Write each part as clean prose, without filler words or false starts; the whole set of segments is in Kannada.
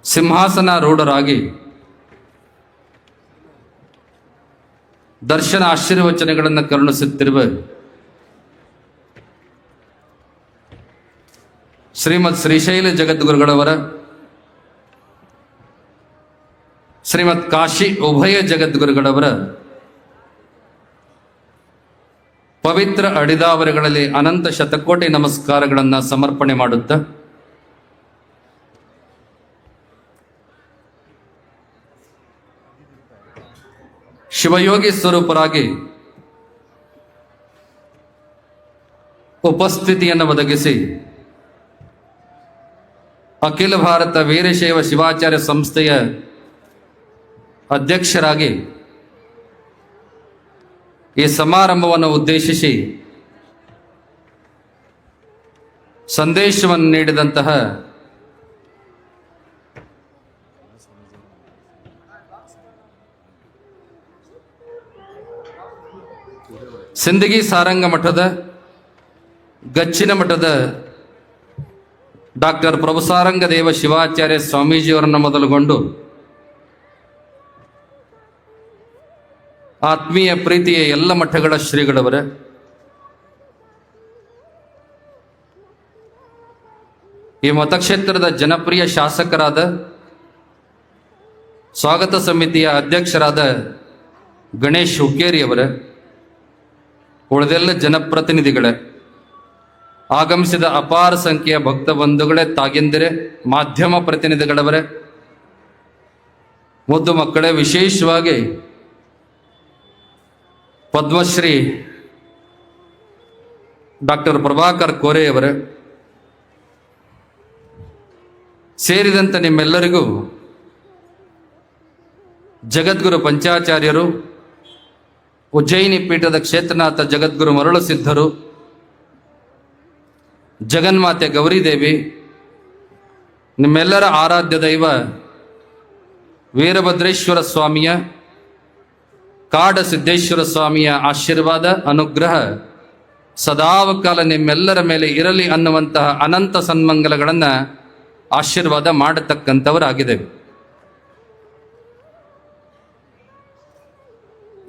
ಸಿಂಹಾಸನಾರೂಢರಾಗಿ ದರ್ಶನ ಆಶೀರ್ವಚನಗಳನ್ನು ಕರುಣಿಸುತ್ತಿರುವ ಶ್ರೀಮದ್ ಶ್ರೀಶೈಲ ಜಗದ್ಗುರುಗಳವರ, ಶ್ರೀಮದ್ ಕಾಶಿ ಉಭಯ ಜಗದ್ಗುರುಗಳವರ ಪವಿತ್ರ ಅಡಿದಾವರೆಗಳಲ್ಲಿ ಅನಂತ ಶತಕೋಟಿ ನಮಸ್ಕಾರಗಳನ್ನು ಸಮರ್ಪಣೆ ಮಾಡುತ್ತಾ, ಶಿವಯೋಗಿ ಸ್ವರೂಪರಾಗಿ ಉಪಸ್ಥಿತಿಯನ್ನು ಒದಗಿಸಿ ಅಖಿಲ ಭಾರತ ವೀರಶೈವ ಶಿವಾಚಾರ್ಯ ಸಂಸ್ಥೆಯ ಅಧ್ಯಕ್ಷರಾಗಿ ಈ ಸಮಾರಂಭವನ್ನು ಉದ್ದೇಶಿಸಿ ಸಂದೇಶವನ್ನು ನೀಡಿದಂತಹ ಸಿಂದಗಿ ಸಾರಂಗ ಮಠದ, ಗಚ್ಚಿನ ಮಠದ ಡಾಕ್ಟರ್ ಪ್ರಭುಸಾರಂಗ ದೇವ ಶಿವಾಚಾರ್ಯ ಸ್ವಾಮೀಜಿಯವರನ್ನು ಮೊದಲುಗೊಂಡು ಆತ್ಮೀಯ ಪ್ರೀತಿಯ ಎಲ್ಲ ಮಠಗಳ ಶ್ರೀಗಳವರ, ಈ ಮತಕ್ಷೇತ್ರದ ಜನಪ್ರಿಯ ಶಾಸಕರಾದ, ಸ್ವಾಗತ ಸಮಿತಿಯ ಅಧ್ಯಕ್ಷರಾದ ಗಣೇಶ್ ಹುಕ್ಕೇರಿಯವರ, ಉಳಿದೆಲ್ಲ ಜನಪ್ರತಿನಿಧಿಗಳೇ, ಆಗಮಿಸಿದ ಅಪಾರ ಸಂಖ್ಯೆಯ ಭಕ್ತ ಬಂಧುಗಳೇ, ತಾಗಿಂದಿರೆ, ಮಾಧ್ಯಮ ಪ್ರತಿನಿಧಿಗಳವರೇ, ಮುದ್ದು ಮಕ್ಕಳೇ, ವಿಶೇಷವಾಗಿ ಪದ್ಮಶ್ರೀ ಡಾಕ್ಟರ್ ಪ್ರಭಾಕರ್ ಕೋರೆಯವರೇ ಸೇರಿದಂತೆ ನಿಮ್ಮೆಲ್ಲರಿಗೂ ಜಗದ್ಗುರು ಪಂಚಾಚಾರ್ಯರು, ಉಜ್ಜಯಿನಿ ಪೀಠದ ಕ್ಷೇತ್ರನಾಥ ಜಗದ್ಗುರು ಮರಳು ಸಿದ್ಧರು, ಜಗನ್ಮಾತೆ ಗೌರಿದೇವಿ, ನಿಮ್ಮೆಲ್ಲರ ಆರಾಧ್ಯ ದೈವ ವೀರಭದ್ರೇಶ್ವರ ಸ್ವಾಮಿಯ, ಕಾಡ ಸಿದ್ದೇಶ್ವರ ಸ್ವಾಮಿಯ ಆಶೀರ್ವಾದ, ಅನುಗ್ರಹ ಸದಾವಕಾಲ ನಿಮ್ಮೆಲ್ಲರ ಮೇಲೆ ಇರಲಿ ಅನ್ನುವಂತಹ ಅನಂತ ಸನ್ಮಂಗಲಗಳನ್ನು ಆಶೀರ್ವಾದ ಮಾಡತಕ್ಕಂಥವರಾಗಿದ್ದೇವೆ.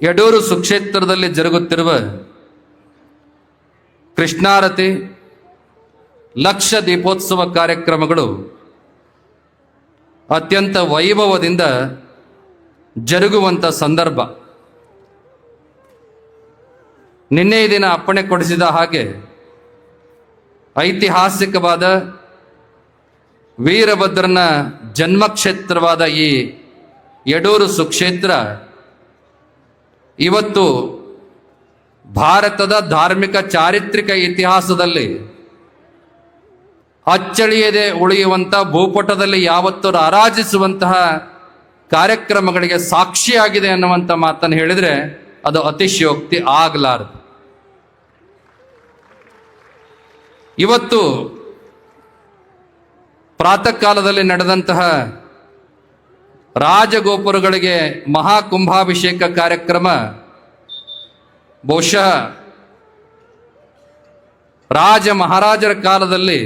ಯಡೂರು ಸುಕ್ಷೇತ್ರದಲ್ಲಿ ಜರುಗುತ್ತಿರುವ ಕೃಷ್ಣಾರತಿ, ಲಕ್ಷ ದೀಪೋತ್ಸವ ಕಾರ್ಯಕ್ರಮಗಳು ಅತ್ಯಂತ ವೈಭವದಿಂದ ಜರುಗುವಂಥ ಸಂದರ್ಭ. ನಿನ್ನೆ ಈ ದಿನ ಅಪ್ಪಣೆ ಕೊಡಿಸಿದ ಹಾಗೆ ಐತಿಹಾಸಿಕವಾದ ವೀರಭದ್ರನ ಜನ್ಮಕ್ಷೇತ್ರವಾದ ಈ ಯಡೂರು ಸುಕ್ಷೇತ್ರ ಇವತ್ತು ಭಾರತದ ಧಾರ್ಮಿಕ ಚಾರಿತ್ರಿಕ ಇತಿಹಾಸದಲ್ಲಿ ಅಚ್ಚಳಿಯದೆ ಉಳಿಯುವಂಥ, ಭೂಪಟದಲ್ಲಿ ಯಾವತ್ತೂ ರಾರಾಜಿಸುವಂತಹ ಕಾರ್ಯಕ್ರಮಗಳಿಗೆ ಸಾಕ್ಷಿಯಾಗಿದೆ ಅನ್ನುವಂಥ ಮಾತನ್ನು ಹೇಳಿದರೆ ಅದು ಅತಿಶಯೋಕ್ತಿ ಆಗಲಾರದು. ಇವತ್ತು ಪ್ರಾತಃ ಕಾಲದಲ್ಲಿ ನಡೆದಂತಹ ರಾಜಗೋಪುರಗಳಿಗೆ ಮಹಾಕುಂಭಾಭಿಷೇಕ ಕಾರ್ಯಕ್ರಮ ಬಹುಶಃ ರಾಜ ಮಹಾರಾಜರ ಕಾಲದಲ್ಲಿ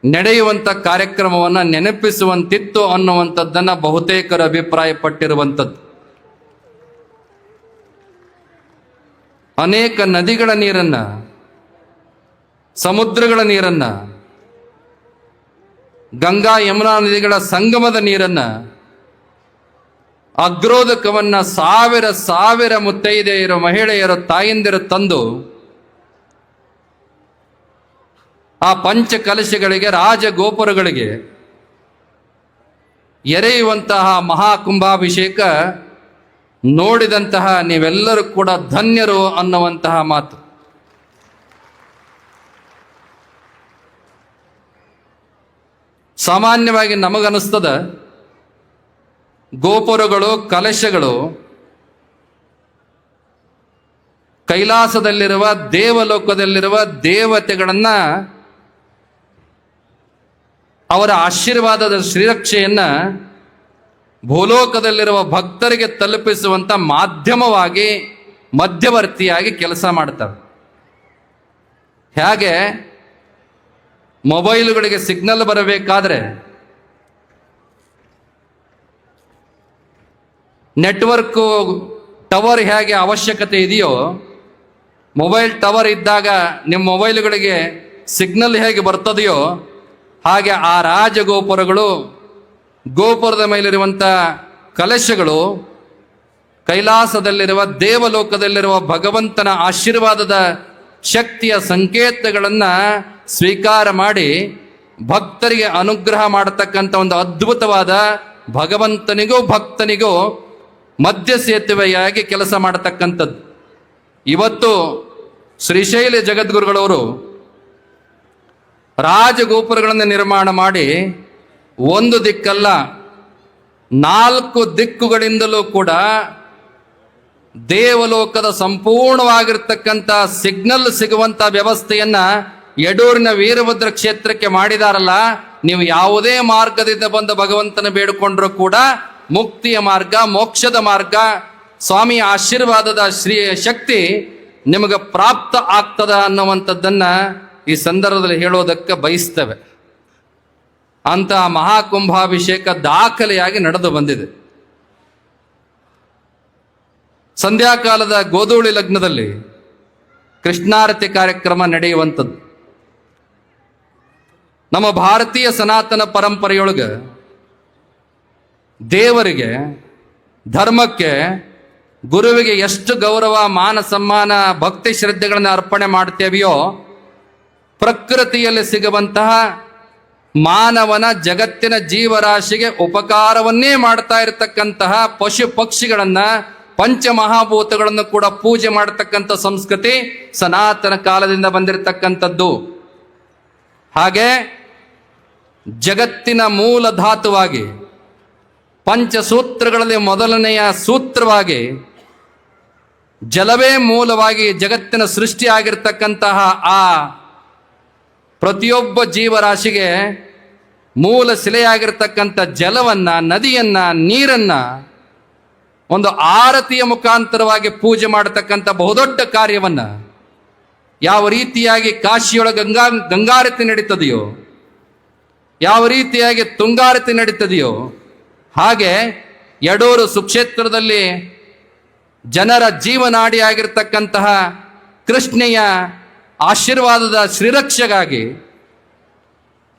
ನಡೆಯುವಂಥ ಕಾರ್ಯಕ್ರಮವನ್ನು ನೆನಪಿಸುವಂತಿತ್ತು ಅನ್ನುವಂಥದ್ದನ್ನು ಬಹುತೇಕರು ಅಭಿಪ್ರಾಯಪಟ್ಟಿರುವಂಥದ್ದು. ಅನೇಕ ನದಿಗಳ ನೀರನ್ನು, ಸಮುದ್ರಗಳ ನೀರನ್ನು, ಗಂಗಾ ಯಮುನಾ ನದಿಗಳ ಸಂಗಮದ ನೀರನ್ನು, ಅಗ್ರೋದಕವನ್ನು ಸಾವಿರ ಸಾವಿರ ಮುತ್ತೈದೆಯರು, ಮಹಿಳೆಯರು, ತಾಯಂದಿರು ತಂದು ಆ ಪಂಚಕಲಶಗಳಿಗೆ, ರಾಜಗೋಪುರಗಳಿಗೆ ಎರೆಯುವಂತಹ ಮಹಾಕುಂಭಾಭಿಷೇಕ ನೋಡಿದಂತಹ ನೀವೆಲ್ಲರೂ ಕೂಡ ಧನ್ಯರು ಅನ್ನುವಂತಹ ಮಾತು. ಸಾಮಾನ್ಯವಾಗಿ ನಮಗನಿಸ್ತದ ಗೋಪುರಗಳು, ಕಲಶಗಳು ಕೈಲಾಸದಲ್ಲಿರುವ, ದೇವಲೋಕದಲ್ಲಿರುವ ದೇವತೆಗಳನ್ನ, ಅವರ ಆಶೀರ್ವಾದದ ಶ್ರೀರಕ್ಷೆಯನ್ನ ಭೂಲೋಕದಲ್ಲಿರುವ ಭಕ್ತರಿಗೆ ತಲುಪಿಸುವಂಥ ಮಾಧ್ಯಮವಾಗಿ, ಮಧ್ಯವರ್ತಿಯಾಗಿ ಕೆಲಸ ಮಾಡ್ತವೆ. ಹೇಗೆ ಮೊಬೈಲುಗಳಿಗೆ ಸಿಗ್ನಲ್ ಬರಬೇಕಾದ್ರೆ ನೆಟ್ವರ್ಕು ಟವರ್ ಹೇಗೆ ಅವಶ್ಯಕತೆ ಇದೆಯೋ, ಮೊಬೈಲ್ ಟವರ್ ಇದ್ದಾಗ ನಿಮ್ಮ ಮೊಬೈಲ್ಗಳಿಗೆ ಸಿಗ್ನಲ್ ಹೇಗೆ ಬರ್ತದೆಯೋ, ಹಾಗೆ ಆ ರಾಜಗೋಪುರಗಳು, ಗೋಪುರದ ಮೇಲಿರುವಂಥ ಕಲಶಗಳು, ಕೈಲಾಸದಲ್ಲಿರುವ ದೇವಲೋಕದಲ್ಲಿರುವ ಭಗವಂತನ ಆಶೀರ್ವಾದದ ಶಕ್ತಿಯ ಸಂಕೇತಗಳನ್ನು ಸ್ವೀಕಾರ ಮಾಡಿ ಭಕ್ತರಿಗೆ ಅನುಗ್ರಹ ಮಾಡತಕ್ಕಂಥ ಒಂದು ಅದ್ಭುತವಾದ ಭಗವಂತನಿಗೂ ಭಕ್ತನಿಗೂ ಮಧ್ಯ ಸೇತುವೆಯಾಗಿ ಕೆಲಸ ಮಾಡತಕ್ಕಂಥದ್ದು. ಇವತ್ತು ಶ್ರೀಶೈಲ ಜಗದ್ಗುರುಗಳವರು ರಾಜಗೋಪುರಗಳನ್ನು ನಿರ್ಮಾಣ ಮಾಡಿ ಒಂದು ದಿಕ್ಕಲ್ಲ 4 ದಿಕ್ಕುಗಳಿಂದಲೂ ಕೂಡ ದೇವಲೋಕದ ಸಂಪೂರ್ಣವಾಗಿರ್ತಕ್ಕಂಥ ಸಿಗ್ನಲ್ ಸಿಗುವಂತ ವ್ಯವಸ್ಥೆಯನ್ನ ಯಡೂರಿನ ವೀರಭದ್ರ ಕ್ಷೇತ್ರಕ್ಕೆ ಮಾಡಿದಾರಲ್ಲ. ನೀವು ಯಾವುದೇ ಮಾರ್ಗದಿಂದ ಬಂದು ಭಗವಂತನ ಬೇಡಿಕೊಂಡ್ರೂ ಕೂಡ ಮುಕ್ತಿಯ ಮಾರ್ಗ, ಮೋಕ್ಷದ ಮಾರ್ಗ, ಸ್ವಾಮಿಯ ಆಶೀರ್ವಾದದ ಶಕ್ತಿ ನಿಮಗೆ ಪ್ರಾಪ್ತ ಆಗ್ತದ ಅನ್ನುವಂಥದ್ದನ್ನ ಈ ಸಂದರ್ಭದಲ್ಲಿ ಹೇಳೋದಕ್ಕೆ ಬಯಸ್ತೇವೆ. ಅಂತ ಮಹಾಕುಂಭಾಭಿಷೇಕ ದಾಖಲೆಯಾಗಿ ನಡೆದು ಬಂದಿದೆ. ಸಂಧ್ಯಾಕಾಲದ ಗೋಧೂಳಿ ಲಗ್ನದಲ್ಲಿ ಕೃಷ್ಣಾರತಿ ಕಾರ್ಯಕ್ರಮ ನಡೆಯುವಂಥದ್ದು. ನಮ್ಮ ಭಾರತೀಯ ಸನಾತನ ಪರಂಪರೆಯೊಳಗೆ ದೇವರಿಗೆ, ಧರ್ಮಕ್ಕೆ, ಗುರುವಿಗೆ ಎಷ್ಟು ಗೌರವ, ಮಾನ ಸಮ್ಮಾನ, ಭಕ್ತಿ ಶ್ರದ್ಧೆಗಳನ್ನು ಅರ್ಪಣೆ ಮಾಡ್ತೇವೆಯೋ, ಪ್ರಕೃತಿಯಲ್ಲಿ ಸಿಗುವಂತಹ ಮಾನವನ, ಜಗತ್ತಿನ ಜೀವರಾಶಿಗೆ ಉಪಕಾರವನ್ನೇ ಮಾಡ್ತಾ ಇರತಕ್ಕಂತಹ ಪಶು ಪಕ್ಷಿಗಳನ್ನ, ಪಂಚಮಹಾಭೂತಗಳನ್ನು ಕೂಡ ಪೂಜೆ ಮಾಡತಕ್ಕಂಥ ಸಂಸ್ಕೃತಿ ಸನಾತನ ಕಾಲದಿಂದ ಬಂದಿರತಕ್ಕಂಥದ್ದು. ಹಾಗೆ ಜಗತ್ತಿನ ಮೂಲ ಧಾತುವಾಗಿ, ಪಂಚಸೂತ್ರಗಳಲ್ಲಿ ಮೊದಲನೆಯ ಸೂತ್ರವಾಗಿ, ಜಲವೇ ಮೂಲವಾಗಿ ಜಗತ್ತಿನ ಸೃಷ್ಟಿಯಾಗಿರ್ತಕ್ಕಂತಹ ಆ ಪ್ರತಿಯೊಬ್ಬ ಜೀವರಾಶಿಗೆ ಮೂಲ ಶಿಲೆಯಾಗಿರ್ತಕ್ಕಂಥ ಜಲವನ್ನ, ನದಿಯನ್ನ, ನೀರನ್ನ ಒಂದು ಆರತಿಯ ಮುಖಾಂತರವಾಗಿ ಪೂಜೆ ಮಾಡತಕ್ಕಂಥ ಬಹುದೊಡ್ಡ ಕಾರ್ಯವನ್ನ ಯಾವ ರೀತಿಯಾಗಿ ಕಾಶಿಯೊಳಗೆ ಗಂಗಾರತಿ ನಡೀತದೆಯೋ, ಯಾವ ರೀತಿಯಾಗಿ ತುಂಗಾರತಿ ನಡೀತದೆಯೋ, ಹಾಗೆ ಯಡೂರು ಸುಕ್ಷೇತ್ರದಲ್ಲಿ ಜನರ ಜೀವನಾಡಿಯಾಗಿರ್ತಕ್ಕಂತಹ ಕೃಷ್ಣೆಯ ಆಶೀರ್ವಾದದ ಶ್ರೀರಕ್ಷೆಗಾಗಿ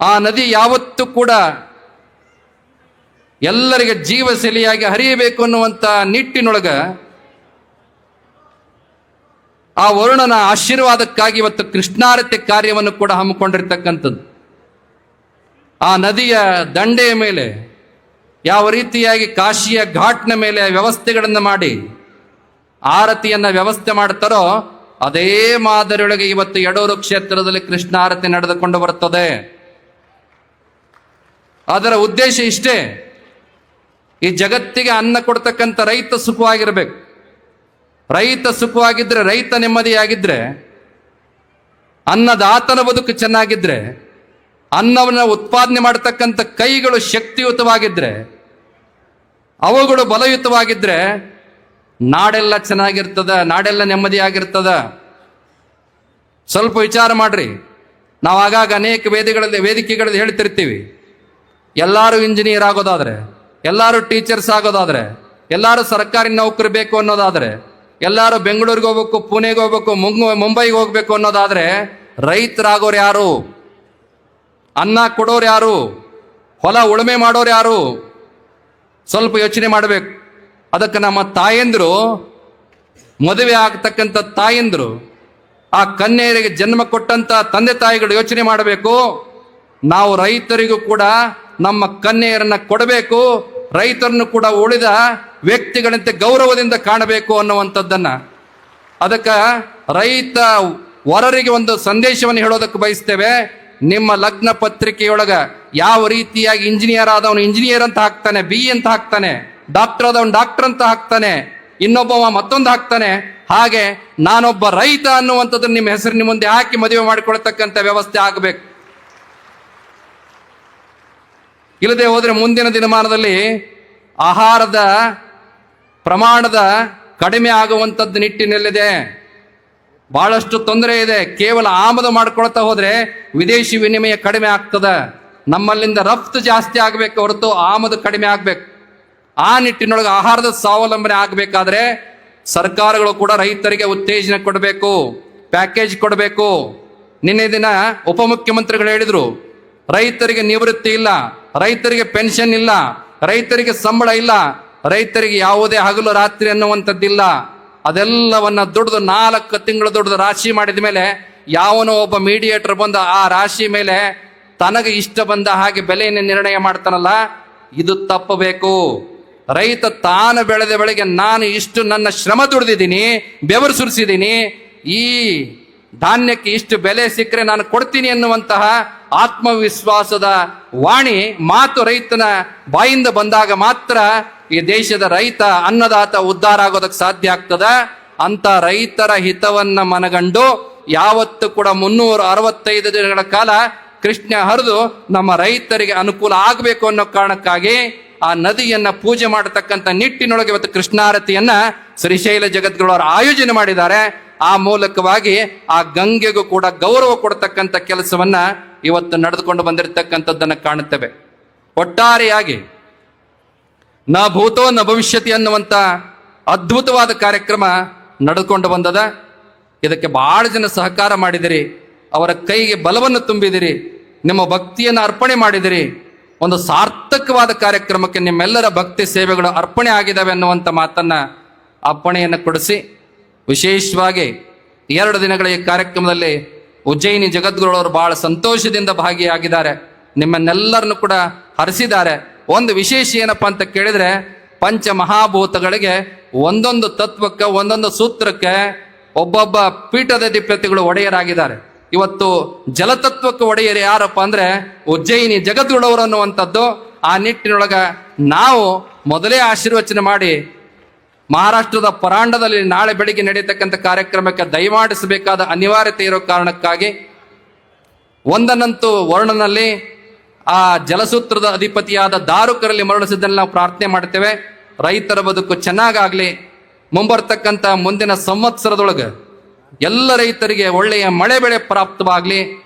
ಆ ನದಿ ಯಾವತ್ತೂ ಕೂಡ ಎಲ್ಲರಿಗೆ ಜೀವಸೆಲೆಯಾಗಿ ಹರಿಯಬೇಕು ಅನ್ನುವಂಥ ನಿಟ್ಟಿನೊಳಗ ಆ ವರುಣನ ಆಶೀರ್ವಾದಕ್ಕಾಗಿ ಇವತ್ತು ಕೃಷ್ಣಾರತಿ ಕಾರ್ಯವನ್ನು ಕೂಡ ಹಮ್ಮಿಕೊಂಡಿರ್ತಕ್ಕಂಥದ್ದು. ಆ ನದಿಯ ದಂಡೆಯ ಮೇಲೆ ಯಾವ ರೀತಿಯಾಗಿ ಕಾಶಿಯ ಘಾಟ್ನ ಮೇಲೆ ವ್ಯವಸ್ಥೆಗಳನ್ನು ಮಾಡಿ ಆರತಿಯನ್ನ ವ್ಯವಸ್ಥೆ ಮಾಡ್ತಾರೋ ಅದೇ ಮಾದರಿಯೊಳಗೆ ಇವತ್ತು ಯಡೂರು ಕ್ಷೇತ್ರದಲ್ಲಿ ಕೃಷ್ಣಾರತಿ ನಡೆದುಕೊಂಡು ಬರುತ್ತದೆ. ಅದರ ಉದ್ದೇಶ ಇಷ್ಟೇ, ಈ ಜಗತ್ತಿಗೆ ಅನ್ನ ಕೊಡ್ತಕ್ಕಂಥ ರೈತ ಸುಖವಾಗಿರ್ಬೇಕು. ರೈತ ಸುಖವಾಗಿದ್ರೆ, ರೈತ ನೆಮ್ಮದಿಯಾಗಿದ್ರೆ, ಅನ್ನದಾತನ ಬದುಕು ಚೆನ್ನಾಗಿದ್ರೆ, ಅನ್ನವನ್ನು ಉತ್ಪಾದನೆ ಮಾಡತಕ್ಕಂಥ ಕೈಗಳು ಶಕ್ತಿಯುತವಾಗಿದ್ರೆ, ಅವುಗಳು ಬಲಯುತವಾಗಿದ್ರೆ ನಾಡೆಲ್ಲ ಚೆನ್ನಾಗಿರ್ತದ, ನಾಡೆಲ್ಲ ನೆಮ್ಮದಿಯಾಗಿರ್ತದ. ಸ್ವಲ್ಪ ವಿಚಾರ ಮಾಡ್ರಿ. ನಾವು ಆಗಾಗ ಅನೇಕ ವೇದಿಕೆಗಳಲ್ಲಿ ಹೇಳ್ತಿರ್ತೀವಿ, ಎಲ್ಲರೂ ಇಂಜಿನಿಯರ್ ಆಗೋದಾದ್ರೆ, ಎಲ್ಲರೂ ಟೀಚರ್ಸ್ ಆಗೋದಾದ್ರೆ, ಎಲ್ಲರೂ ಸರ್ಕಾರಿ ನೌಕರಿ ಬೇಕು ಅನ್ನೋದಾದ್ರೆ, ಎಲ್ಲರೂ ಬೆಂಗಳೂರಿಗೆ ಹೋಗ್ಬೇಕು, ಪುಣೆಗೆ ಹೋಗ್ಬೇಕು, ಮುಂಬೈಗೆ ಹೋಗ್ಬೇಕು ಅನ್ನೋದಾದ್ರೆ ರೈತರಾಗೋರು ಯಾರು? ಅನ್ನ ಕೊಡೋರು ಯಾರು? ಹೊಲ ಉಳುಮೆ ಮಾಡೋರು ಯಾರು? ಸ್ವಲ್ಪ ಯೋಚನೆ ಮಾಡಬೇಕು. ಅದಕ್ಕೆ ನಮ್ಮ ತಾಯಂದ್ರು, ಮದುವೆ ಆಗ್ತಕ್ಕಂಥ ತಾಯಂದ್ರು, ಆ ಕನ್ಯೆಯರಿಗೆ ಜನ್ಮ ಕೊಟ್ಟಂತ ತಂದೆ ತಾಯಿಗಳು ಯೋಚನೆ ಮಾಡಬೇಕು. ನಾವು ರೈತರಿಗೂ ಕೂಡ ನಮ್ಮ ಕನ್ಯೆಯರನ್ನ ಕೊಡಬೇಕು, ರೈತರನ್ನು ಕೂಡ ಉಳಿದ ವ್ಯಕ್ತಿಗಳಂತೆ ಗೌರವದಿಂದ ಕಾಣಬೇಕು ಅನ್ನುವಂಥದ್ದನ್ನ. ಅದಕ್ಕೆ ರೈತ ವರರಿಗೆ ಒಂದು ಸಂದೇಶವನ್ನು ಹೇಳೋದಕ್ಕೆ ಬಯಸ್ತೇವೆ. ನಿಮ್ಮ ಲಗ್ನ ಪತ್ರಿಕೆಯೊಳಗ ಯಾವ ರೀತಿಯಾಗಿ ಇಂಜಿನಿಯರ್ ಆದವನು ಇಂಜಿನಿಯರ್ ಅಂತ ಹಾಕ್ತಾನೆ, ಬಿ ಅಂತ ಹಾಕ್ತಾನೆ, ಡಾಕ್ಟರ್ ಆದವನು ಡಾಕ್ಟರ್ ಅಂತ ಹಾಕ್ತಾನೆ, ಇನ್ನೊಬ್ಬವ ಮತ್ತೊಂದು ಹಾಕ್ತಾನೆ, ಹಾಗೆ ನಾನೊಬ್ಬ ರೈತ ಅನ್ನುವಂಥದ್ದನ್ನು ನಿಮ್ಮ ಹೆಸರಿನ ಮುಂದೆ ಹಾಕಿ ಮದುವೆ ಮಾಡಿಕೊಳ್ತಕ್ಕಂಥ ವ್ಯವಸ್ಥೆ ಆಗಬೇಕು. ಇಲ್ಲದೆ ಹೋದ್ರೆ ಮುಂದಿನ ದಿನಮಾನದಲ್ಲಿ ಆಹಾರದ ಪ್ರಮಾಣದ ಕಡಿಮೆ ಆಗುವಂಥದ್ದು ನಿಟ್ಟಿನಲ್ಲಿದೆ. ಬಹಳಷ್ಟು ತೊಂದರೆ ಇದೆ. ಕೇವಲ ಆಮದು ಮಾಡ್ಕೊಳ್ತಾ ಹೋದ್ರೆ ವಿದೇಶಿ ವಿನಿಮಯ ಕಡಿಮೆ ಆಗ್ತದ. ನಮ್ಮಲ್ಲಿಂದ ರಫ್ತು ಜಾಸ್ತಿ ಆಗ್ಬೇಕು ಹೊರತು ಆಮದು ಕಡಿಮೆ ಆಗ್ಬೇಕು. ಆ ನಿಟ್ಟಿನೊಳಗೆ ಆಹಾರದ ಸ್ವಾವಲಂಬನೆ ಆಗಬೇಕಾದ್ರೆ ಸರ್ಕಾರಗಳು ಕೂಡ ರೈತರಿಗೆ ಉತ್ತೇಜನ ಕೊಡಬೇಕು, ಪ್ಯಾಕೇಜ್ ಕೊಡಬೇಕು. ನಿನ್ನೆ ದಿನ ಉಪಮುಖ್ಯಮಂತ್ರಿಗಳು ಹೇಳಿದ್ರು, ರೈತರಿಗೆ ನಿವೃತ್ತಿ ಇಲ್ಲ, ರೈತರಿಗೆ ಪೆನ್ಷನ್ ಇಲ್ಲ, ರೈತರಿಗೆ ಸಂಬಳ ಇಲ್ಲ, ರೈತರಿಗೆ ಯಾವುದೇ ಹಗಲು ರಾತ್ರಿ ಅನ್ನುವಂಥದ್ದಿಲ್ಲ. ಅದೆಲ್ಲವನ್ನ ದುಡ್ದು 4 ತಿಂಗಳು ದುಡ್ದು ರಾಶಿ ಮಾಡಿದ ಮೇಲೆ ಯಾವನೋ ಒಬ್ಬ ಮೀಡಿಯೇಟರ್ ಬಂದ ಆ ರಾಶಿ ಮೇಲೆ ತನಗೆ ಇಷ್ಟ ಬಂದ ಹಾಗೆ ಬೆಲೆಯನ್ನು ನಿರ್ಣಯ ಮಾಡ್ತಾನಲ್ಲ, ಇದು ತಪ್ಪಬೇಕು. ರೈತ ತಾನು ಬೆಳೆದ ಬೆಳೆಗೆ ನಾನು ಇಷ್ಟು ನನ್ನ ಶ್ರಮ ದುಡಿದಿದ್ದೀನಿ, ಬೆವರು ಸುರಿಸಿದ್ದೀನಿ, ಈ ಧಾನ್ಯಕ್ಕೆ ಇಷ್ಟು ಬೆಲೆ ಸಿಕ್ಕರೆ ನಾನು ಕೊಡ್ತೀನಿ ಎನ್ನುವಂತಹ ಆತ್ಮವಿಶ್ವಾಸದ ವಾಣಿ ಮಾತು ರೈತನ ಬಾಯಿಂದ ಬಂದಾಗ ಮಾತ್ರ ಈ ದೇಶದ ರೈತ ಅನ್ನದಾತ ಉದ್ಧಾರ ಆಗೋದಕ್ಕೆ ಸಾಧ್ಯ ಆಗ್ತದ. ಅಂತ ರೈತರ ಹಿತವನ್ನ ಮನಗಂಡು ಯಾವತ್ತು ಕೂಡ 365 ದಿನಗಳ ಕಾಲ ಕೃಷ್ಣ ಹರಿದು ನಮ್ಮ ರೈತರಿಗೆ ಅನುಕೂಲ ಆಗಬೇಕು ಅನ್ನೋ ಕಾರಣಕ್ಕಾಗಿ ಆ ನದಿಯನ್ನ ಪೂಜೆ ಮಾಡತಕ್ಕಂಥ ನಿಟ್ಟಿನೊಳಗೆ ಇವತ್ತು ಕೃಷ್ಣಾರತಿಯನ್ನ ಶ್ರೀಶೈಲ ಜಗದ್ಗುರುವರು ಆಯೋಜನೆ ಮಾಡಿದ್ದಾರೆ. ಆ ಮೂಲಕವಾಗಿ ಆ ಗಂಗೆಗೂ ಕೂಡ ಗೌರವ ಕೊಡತಕ್ಕಂಥ ಕೆಲಸವನ್ನ ಇವತ್ತು ನಡೆದುಕೊಂಡು ಬಂದಿರತಕ್ಕಂಥದ್ದನ್ನು ಕಾಣುತ್ತೇವೆ. ಒಟ್ಟಾರೆಯಾಗಿ ನ ಭೂತೋ ನ ಭವಿಷ್ಯತಿ ಅನ್ನುವಂಥ ಅದ್ಭುತವಾದ ಕಾರ್ಯಕ್ರಮ ನಡೆದುಕೊಂಡು ಬಂದದ. ಇದಕ್ಕೆ ಬಹಳ ಜನ ಸಹಕಾರ ಮಾಡಿದಿರಿ, ಅವರ ಕೈಗೆ ಬಲವನ್ನು ತುಂಬಿದಿರಿ, ನಿಮ್ಮ ಭಕ್ತಿಯನ್ನು ಅರ್ಪಣೆ ಮಾಡಿದಿರಿ. ಒಂದು ಸಾರ್ಥಕವಾದ ಕಾರ್ಯಕ್ರಮಕ್ಕೆ ನಿಮ್ಮೆಲ್ಲರ ಭಕ್ತಿ ಸೇವೆಗಳು ಅರ್ಪಣೆ ಆಗಿದ್ದಾವೆ ಅನ್ನುವಂಥ ಮಾತನ್ನ ಅರ್ಪಣೆಯನ್ನು ಕೊಡಿಸಿ, ವಿಶೇಷವಾಗಿ 2 ದಿನಗಳ ಈ ಕಾರ್ಯಕ್ರಮದಲ್ಲಿ ಉಜ್ಜಯಿನಿ ಜಗದ್ಗುರುಗಳವರು ಬಹಳ ಸಂತೋಷದಿಂದ ಭಾಗಿಯಾಗಿದ್ದಾರೆ. ನಿಮ್ಮನ್ನೆಲ್ಲರನ್ನು ಕೂಡ ಹರಿಸಿದ್ದಾರೆ. ಒಂದು ವಿಶೇಷ ಏನಪ್ಪಾ ಅಂತ ಕೇಳಿದ್ರೆ, ಪಂಚ ಮಹಾಭೂತಗಳಿಗೆ ಒಂದೊಂದು ತತ್ವಕ್ಕೆ ಒಂದೊಂದು ಸೂತ್ರಕ್ಕೆ ಒಬ್ಬೊಬ್ಬ ಪೀಠಾಧಿಪತಿಗಳು ಒಡೆಯರಾಗಿದ್ದಾರೆ. ಇವತ್ತು ಜಲತತ್ವಕ್ಕೆ ಒಡೆಯರು ಯಾರಪ್ಪ ಅಂದ್ರೆ ಉಜ್ಜಯಿನಿ ಜಗದ್ಗುರುಗಳವರು ಅನ್ನುವಂಥದ್ದು. ಆ ನಿಟ್ಟಿನೊಳಗ ನಾವು ಮೊದಲೇ ಆಶೀರ್ವಚನೆ ಮಾಡಿ ಮಹಾರಾಷ್ಟ್ರದ ಪರಾಂಡದಲ್ಲಿ ನಾಳೆ ಬೆಳಿಗ್ಗೆ ನಡೆಯತಕ್ಕಂಥ ಕಾರ್ಯಕ್ರಮಕ್ಕೆ ದಯಮಾಡಿಸಬೇಕಾದ ಅನಿವಾರ್ಯತೆ ಇರೋ ಕಾರಣಕ್ಕಾಗಿ ಒಂದನಂತೂ ವರ್ಣನಲ್ಲಿ ಆ ಜಲಸೂತ್ರದ ಅಧಿಪತಿಯಾದ ದಾರುಕರಲ್ಲಿ ಮರಳಿಸಿದ್ದನ್ನು ನಾವು ಪ್ರಾರ್ಥನೆ ಮಾಡ್ತೇವೆ. ರೈತರ ಬದುಕು ಚೆನ್ನಾಗಾಗ್ಲಿ, ಮುಂಬರ್ತಕ್ಕಂಥ ಮುಂದಿನ ಸಂವತ್ಸರದೊಳಗೆ ಎಲ್ಲ ರೈತರಿಗೆ ಒಳ್ಳೆಯ ಮಳೆ ಬೆಳೆ ಪ್ರಾಪ್ತವಾಗ್ಲಿ,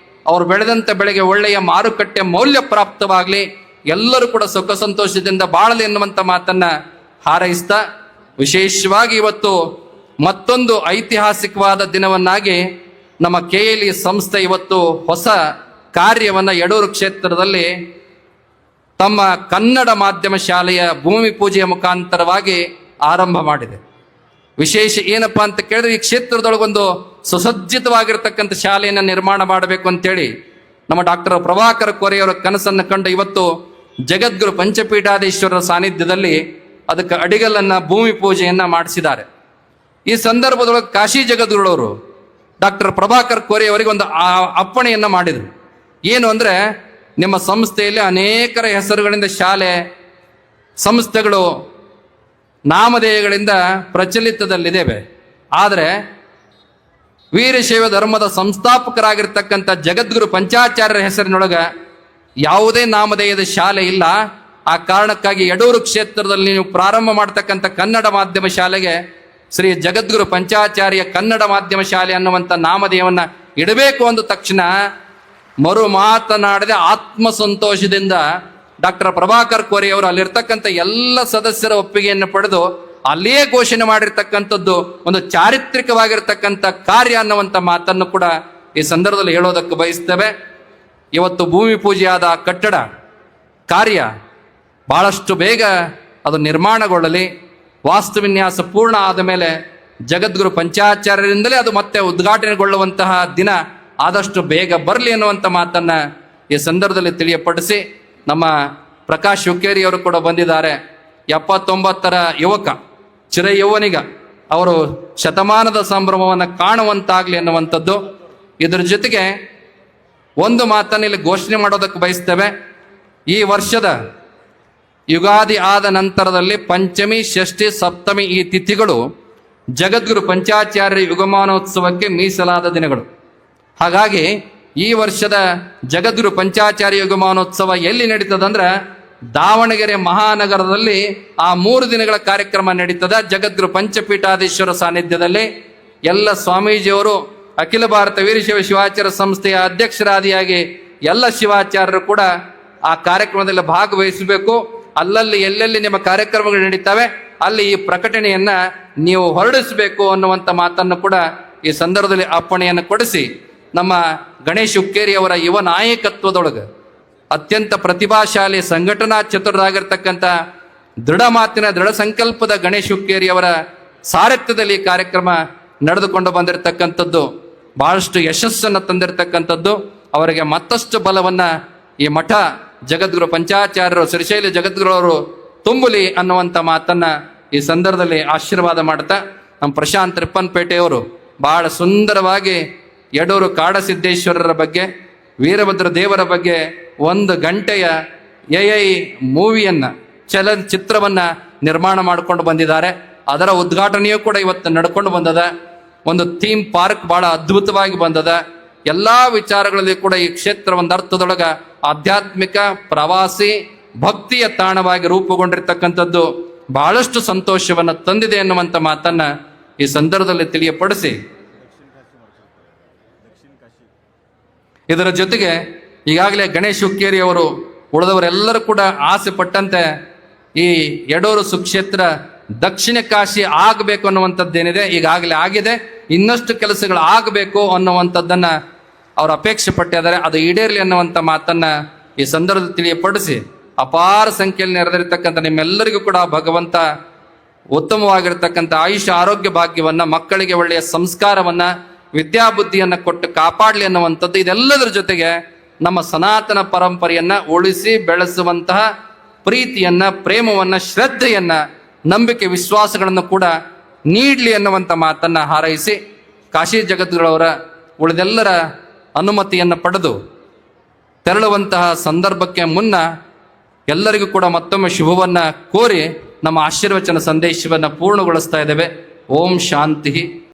ಅವ್ರು ಬೆಳೆದಂಥ ಬೆಳೆಗೆ ಒಳ್ಳೆಯ ಮಾರುಕಟ್ಟೆ ಮೌಲ್ಯ ಪ್ರಾಪ್ತವಾಗ್ಲಿ, ಎಲ್ಲರೂ ಕೂಡ ಸುಖ ಸಂತೋಷದಿಂದ ಬಾಳಲಿ ಎನ್ನುವಂಥ ಮಾತನ್ನ ಹಾರೈಸ್ತಾ, ವಿಶೇಷವಾಗಿ ಇವತ್ತು ಮತ್ತೊಂದು ಐತಿಹಾಸಿಕವಾದ ದಿನವನ್ನಾಗಿ ನಮ್ಮ KLE ಸಂಸ್ಥೆ ಇವತ್ತು ಹೊಸ ಕಾರ್ಯವನ್ನ ಯಡೂರು ಕ್ಷೇತ್ರದಲ್ಲಿ ತಮ್ಮ ಕನ್ನಡ ಮಾಧ್ಯಮ ಶಾಲೆಯ ಭೂಮಿ ಪೂಜೆಯ ಮುಖಾಂತರವಾಗಿ ಆರಂಭ ಮಾಡಿದೆ. ವಿಶೇಷ ಏನಪ್ಪಾ ಅಂತ ಕೇಳಿದ್ರೆ, ಈ ಕ್ಷೇತ್ರದೊಳಗೊಂದು ಸುಸಜ್ಜಿತವಾಗಿರ್ತಕ್ಕಂಥ ಶಾಲೆಯನ್ನು ನಿರ್ಮಾಣ ಮಾಡಬೇಕು ಅಂತೇಳಿ ನಮ್ಮ ಡಾಕ್ಟರ್ ಪ್ರಭಾಕರ ಕೋರೆಯವರ ಕನಸನ್ನು ಕಂಡು ಇವತ್ತು ಜಗದ್ಗುರು ಪಂಚಪೀಠಾಧೀಶ್ವರರ ಸಾನ್ನಿಧ್ಯದಲ್ಲಿ ಅದಕ್ಕೆ ಅಡಿಗಲನ್ನ ಭೂಮಿ ಪೂಜೆಯನ್ನ ಮಾಡಿಸಿದ್ದಾರೆ. ಈ ಸಂದರ್ಭದೊಳಗೆ ಕಾಶಿ ಜಗದ್ಗುರುಳವರು ಡಾಕ್ಟರ್ ಪ್ರಭಾಕರ್ ಕೋರೆಯವರಿಗೆ ಒಂದು ಅಪ್ಪಣೆಯನ್ನ ಮಾಡಿದರು. ಏನು ಅಂದ್ರೆ, ನಿಮ್ಮ ಸಂಸ್ಥೆಯಲ್ಲಿ ಅನೇಕರ ಹೆಸರುಗಳಿಂದ ಶಾಲೆ ಸಂಸ್ಥೆಗಳು ನಾಮಧೇಯಗಳಿಂದ ಪ್ರಚಲಿತದಲ್ಲಿದ್ದೇವೆ. ಆದರೆ ವೀರಶೈವ ಧರ್ಮದ ಸಂಸ್ಥಾಪಕರಾಗಿರ್ತಕ್ಕಂಥ ಜಗದ್ಗುರು ಪಂಚಾಚಾರ್ಯರ ಹೆಸರಿನೊಳಗ ಯಾವುದೇ ನಾಮಧೇಯದ ಶಾಲೆ ಇಲ್ಲ. ಆ ಕಾರಣಕ್ಕಾಗಿ ಯಡೂರು ಕ್ಷೇತ್ರದಲ್ಲಿ ನೀವು ಪ್ರಾರಂಭ ಮಾಡತಕ್ಕಂಥ ಕನ್ನಡ ಮಾಧ್ಯಮ ಶಾಲೆಗೆ ಶ್ರೀ ಜಗದ್ಗುರು ಪಂಚಾಚಾರ್ಯ ಕನ್ನಡ ಮಾಧ್ಯಮ ಶಾಲೆ ಅನ್ನುವಂಥ ನಾಮಧೇಯವನ್ನ ಇಡಬೇಕು ಅಂದ ತಕ್ಷಣ ಮರು ಮಾತನಾಡದೆ ಆತ್ಮ ಸಂತೋಷದಿಂದ ಡಾಕ್ಟರ್ ಪ್ರಭಾಕರ್ ಕೋರೆಯವರು ಅಲ್ಲಿರ್ತಕ್ಕಂಥ ಎಲ್ಲ ಸದಸ್ಯರ ಒಪ್ಪಿಗೆಯನ್ನು ಪಡೆದು ಅಲ್ಲಿಯೇ ಘೋಷಣೆ ಮಾಡಿರ್ತಕ್ಕಂಥದ್ದು ಒಂದು ಚಾರಿತ್ರಿಕವಾಗಿರ್ತಕ್ಕಂಥ ಕಾರ್ಯ ಅನ್ನುವಂಥ ಮಾತನ್ನು ಕೂಡ ಈ ಸಂದರ್ಭದಲ್ಲಿ ಹೇಳೋದಕ್ಕೆ ಬಯಸ್ತೇವೆ. ಇವತ್ತು ಭೂಮಿ ಪೂಜೆಯಾದ ಕಟ್ಟಡ ಕಾರ್ಯ ಬಹಳಷ್ಟು ಬೇಗ ಅದು ನಿರ್ಮಾಣಗೊಳ್ಳಲಿ. ವಾಸ್ತು ವಿನ್ಯಾಸ ಪೂರ್ಣ ಆದ ಮೇಲೆ ಜಗದ್ಗುರು ಪಂಚಾಚಾರ್ಯರಿಂದಲೇ ಅದು ಮತ್ತೆ ಉದ್ಘಾಟನೆಗೊಳ್ಳುವಂತಹ ದಿನ ಆದಷ್ಟು ಬೇಗ ಬರಲಿ ಅನ್ನುವಂಥ ಮಾತನ್ನ ಈ ಸಂದರ್ಭದಲ್ಲಿ ತಿಳಿಯಪಡಿಸಿ, ನಮ್ಮ ಪ್ರಕಾಶ್ ಹುಕ್ಕೇರಿಯವರು ಕೂಡ ಬಂದಿದ್ದಾರೆ. 79ರ ಯುವಕ, ಚಿರ ಯೌವನಿಗ, ಅವರು ಶತಮಾನದ ಸಂಭ್ರಮವನ್ನು ಕಾಣುವಂತಾಗ್ಲಿ ಅನ್ನುವಂಥದ್ದು. ಇದರ ಜೊತೆಗೆ ಒಂದು ಮಾತನ್ನು ಇಲ್ಲಿ ಘೋಷಣೆ ಮಾಡೋದಕ್ಕೆ ಬಯಸ್ತೇವೆ. ಈ ವರ್ಷದ ಯುಗಾದಿ ಆದ ನಂತರದಲ್ಲಿ ಪಂಚಮಿ, ಷಷ್ಠಿ, ಸಪ್ತಮಿ ಈ ತಿಥಿಗಳು ಜಗದ್ಗುರು ಪಂಚಾಚಾರ್ಯ ಯುಗಮಾನೋತ್ಸವಕ್ಕೆ ಮೀಸಲಾದ ದಿನಗಳು. ಹಾಗಾಗಿ ಈ ವರ್ಷದ ಜಗದ್ಗುರು ಪಂಚಾಚಾರ್ಯ ಯುಗಮಾನೋತ್ಸವ ಎಲ್ಲಿ ನಡೀತದಂದ್ರೆ ದಾವಣಗೆರೆ ಮಹಾನಗರದಲ್ಲಿ ಆ 3 ದಿನಗಳ ಕಾರ್ಯಕ್ರಮ ನಡೀತದ. ಜಗದ್ಗುರು ಪಂಚಪೀಠಾಧೀಶ್ವರ ಸಾನ್ನಿಧ್ಯದಲ್ಲಿ ಎಲ್ಲ ಸ್ವಾಮೀಜಿಯವರು, ಅಖಿಲ ಭಾರತ ವೀರಶೈವ ಶಿವಾಚಾರ್ಯ ಸಂಸ್ಥೆಯ ಅಧ್ಯಕ್ಷರಾದಿಯಾಗಿ ಎಲ್ಲ ಶಿವಾಚಾರ್ಯರು ಕೂಡ ಆ ಕಾರ್ಯಕ್ರಮದಲ್ಲಿ ಭಾಗವಹಿಸಬೇಕು. ಅಲ್ಲಲ್ಲಿ ಎಲ್ಲೆಲ್ಲಿ ನಿಮ್ಮ ಕಾರ್ಯಕ್ರಮಗಳು ನಡೀತವೆ ಅಲ್ಲಿ ಈ ಪ್ರಕಟಣೆಯನ್ನ ನೀವು ಹೊರಡಿಸಬೇಕು ಅನ್ನುವಂಥ ಮಾತನ್ನು ಕೂಡ ಈ ಸಂದರ್ಭದಲ್ಲಿ ಅಪ್ಪಣೆಯನ್ನು ಕೊಡಿಸಿ, ನಮ್ಮ ಗಣೇಶ್ ಹುಕ್ಕೇರಿ ಅವರ ಯುವ ನಾಯಕತ್ವದೊಳಗೆ ಅತ್ಯಂತ ಪ್ರತಿಭಾಶಾಲಿ, ಸಂಘಟನಾ ಚತುರರಾಗಿರ್ತಕ್ಕಂಥ ದೃಢ ಮಾತಿನ ದೃಢ ಸಂಕಲ್ಪದ ಗಣೇಶ್ ಹುಕ್ಕೇರಿ ಅವರ ಸಾರಥ್ಯದಲ್ಲಿ ಈ ಕಾರ್ಯಕ್ರಮ ನಡೆದುಕೊಂಡು ಬಂದಿರತಕ್ಕಂಥದ್ದು ಬಹಳಷ್ಟು ಯಶಸ್ಸನ್ನು ತಂದಿರತಕ್ಕಂಥದ್ದು. ಅವರಿಗೆ ಮತ್ತಷ್ಟು ಬಲವನ್ನ ಈ ಮಠ ಜಗದ್ಗುರು ಪಂಚಾಚಾರ್ಯರು ಶ್ರೀಶೈಲ ಜಗದ್ಗುರು ಅವರು ತುಂಬಲಿ ಅನ್ನುವಂಥ ಮಾತನ್ನ ಈ ಸಂದರ್ಭದಲ್ಲಿ ಆಶೀರ್ವಾದ ಮಾಡ್ತಾ, ನಮ್ಮ ಪ್ರಶಾಂತ್ ರಿಪ್ಪನ್ಪೇಟೆಯವರು ಬಹಳ ಸುಂದರವಾಗಿ ಯಡೂರು ಕಾಡಸಿದ್ದೇಶ್ವರರ ಬಗ್ಗೆ, ವೀರಭದ್ರ ದೇವರ ಬಗ್ಗೆ 1 ಗಂಟೆಯ AI ಮೂವಿಯನ್ನ, ಚಲನಚಿತ್ರವನ್ನ ನಿರ್ಮಾಣ ಮಾಡಿಕೊಂಡು ಬಂದಿದ್ದಾರೆ. ಅದರ ಉದ್ಘಾಟನೆಯೂ ಕೂಡ ಇವತ್ತು ನಡ್ಕೊಂಡು ಬಂದದ. ಒಂದು ಥೀಮ್ ಪಾರ್ಕ್ ಬಹಳ ಅದ್ಭುತವಾಗಿ ಬಂದದ. ಎಲ್ಲಾ ವಿಚಾರಗಳಲ್ಲಿ ಕೂಡ ಈ ಕ್ಷೇತ್ರ ಒಂದು ಅರ್ಥದೊಳಗ ಆಧ್ಯಾತ್ಮಿಕ, ಪ್ರವಾಸಿ, ಭಕ್ತಿಯ ತಾಣವಾಗಿ ರೂಪುಗೊಂಡಿರ್ತಕ್ಕಂಥದ್ದು ಬಹಳಷ್ಟು ಸಂತೋಷವನ್ನು ತಂದಿದೆ ಎನ್ನುವಂಥ ಮಾತನ್ನ ಈ ಸಂದರ್ಭದಲ್ಲಿ ತಿಳಿಯಪಡಿಸಿ, ಇದರ ಜೊತೆಗೆ ಈಗಾಗಲೇ ಗಣೇಶ್ ಹುಕ್ಕೇರಿ ಅವರು ಉಳಿದವರೆಲ್ಲರೂ ಕೂಡ ಆಸೆ ಪಟ್ಟಂತೆ ಈ ಯಡೂರು ಸುಕ್ಷೇತ್ರ ದಕ್ಷಿಣ ಕಾಶಿ ಆಗಬೇಕು ಅನ್ನುವಂಥದ್ದೇನಿದೆ ಈಗಾಗಲೇ ಆಗಿದೆ. ಇನ್ನಷ್ಟು ಕೆಲಸಗಳು ಆಗಬೇಕು ಅನ್ನುವಂಥದ್ದನ್ನ ಅವರು ಅಪೇಕ್ಷೆ ಪಟ್ಟಿದ್ದಾರೆ. ಅದು ಈಡೇರಲಿ ಅನ್ನುವಂಥ ಮಾತನ್ನ ಈ ಸಂದರ್ಭದಲ್ಲಿ ತಿಳಿಯಪಡಿಸಿ, ಅಪಾರ ಸಂಖ್ಯೆಯಲ್ಲಿ ನೆರೆದಿರ್ತಕ್ಕಂಥ ನಿಮ್ಮೆಲ್ಲರಿಗೂ ಕೂಡ ಭಗವಂತ ಉತ್ತಮವಾಗಿರ್ತಕ್ಕಂಥ ಆಯುಷ್ಯ ಆರೋಗ್ಯ ಭಾಗ್ಯವನ್ನ, ಮಕ್ಕಳಿಗೆ ಒಳ್ಳೆಯ ಸಂಸ್ಕಾರವನ್ನ, ವಿದ್ಯಾಬುದ್ಧಿಯನ್ನ ಕೊಟ್ಟು ಕಾಪಾಡಲಿ ಅನ್ನುವಂಥದ್ದು. ಇದೆಲ್ಲದರ ಜೊತೆಗೆ ನಮ್ಮ ಸನಾತನ ಪರಂಪರೆಯನ್ನ ಉಳಿಸಿ ಬೆಳೆಸುವಂತಹ ಪ್ರೀತಿಯನ್ನ, ಪ್ರೇಮವನ್ನ, ಶ್ರದ್ಧೆಯನ್ನ, ನಂಬಿಕೆ, ವಿಶ್ವಾಸಗಳನ್ನು ಕೂಡ ನೀಡಲಿ ಅನ್ನುವಂಥ ಮಾತನ್ನ ಹಾರೈಸಿ, ಕಾಶಿ ಜಗದ್ಗುರುವರ ಉಳಿದೆಲ್ಲರ ಅನುಮತಿಯನ್ನು ಪಡೆದು ತೆರಳುವಂತಹ ಸಂದರ್ಭಕ್ಕೆ ಮುನ್ನ ಎಲ್ಲರಿಗೂ ಕೂಡ ಮತ್ತೊಮ್ಮೆ ಶುಭವನ್ನ ಕೋರಿ ನಮ್ಮ ಆಶೀರ್ವಚನ ಸಂದೇಶವನ್ನು ಪೂರ್ಣಗೊಳಿಸ್ತಾ ಇದ್ದೇವೆ. ಓಂ ಶಾಂತಿ.